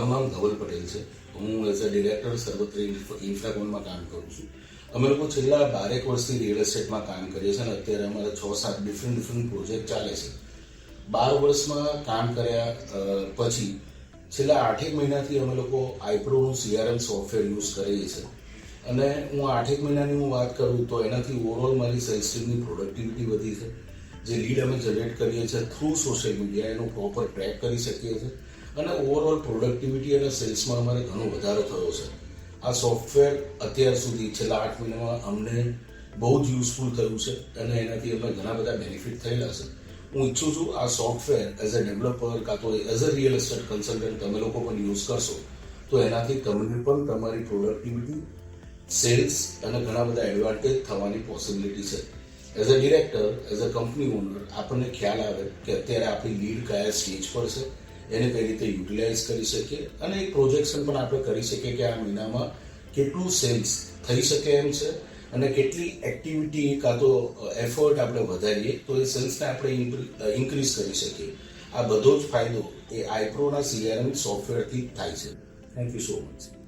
મારું નામ ધવલ પટેલ છે. હું એઝ અ ડિરેક્ટર સર્વત્ર ઇન્ફ્રાકોનમાં કામ કરું છું. અમે લોકો છેલ્લા 12 વર્ષથી રિયલ એસ્ટેટમાં કામ કરીએ છીએ અને અત્યારે અમારા 6-7 ડિફરન્ટ પ્રોજેક્ટ ચાલે છે. 12 વર્ષમાં કામ કર્યા પછી છેલ્લા 8 મહિનાથી અમે લોકો આઈપ્રોનું CRM સોફ્ટવેર યુઝ કરીએ છીએ અને હું 8 મહિનાની હું વાત કરું તો એનાથી ઓવરઓલ મારી સેલ્સ ટીમની પ્રોડક્ટિવિટી વધી છે. જે લીડ અમે જનરેટ કરીએ છીએ થ્રુ સોશિયલ મીડિયા એનું પ્રોપર ટ્રેક કરી શકીએ છીએ અને ઓવરઓલ પ્રોડક્ટિવિટી અને સેલ્સમાં અમારે ઘણો વધારો થયો છે. આ સોફ્ટવેર અત્યાર સુધી છેલ્લા 8 મહિનામાં અમને બહુ જ યુઝફુલ થયું છે અને એનાથી અમને ઘણા બધા બેનિફિટ થયેલા છે. હું ઈચ્છું છું આ સોફ્ટવેર એઝ અ ડેવલપર કાં તો as a real estate consultant તમે લોકો પણ યુઝ કરશો તો એનાથી તમને પણ તમારી પ્રોડક્ટિવિટી, સેલ્સ અને ઘણા બધા એડવાન્ટેજ થવાની પોસિબિલિટી છે. As a director, as a company owner આપણને ખ્યાલ આવે કે અત્યારે આપણી લીડ કયા સ્ટેજ પર છે, એને કઈ રીતે યુટિલાઇઝ કરી શકીએ અને એક પ્રોજેક્શન પણ આપણે કરી શકીએ કે આ મહિનામાં કેટલું સેલ્સ થઈ શકે એમ છે અને કેટલી એક્ટિવિટી કાં તો એફર્ટ આપણે વધારીએ તો એ સેલ્સને આપણે ઇન્ક્રીઝ કરી શકીએ. આ બધો જ ફાયદો એ આઈપ્રોના CRM સોફ્ટવેરથી થાય છે. Thank you so much.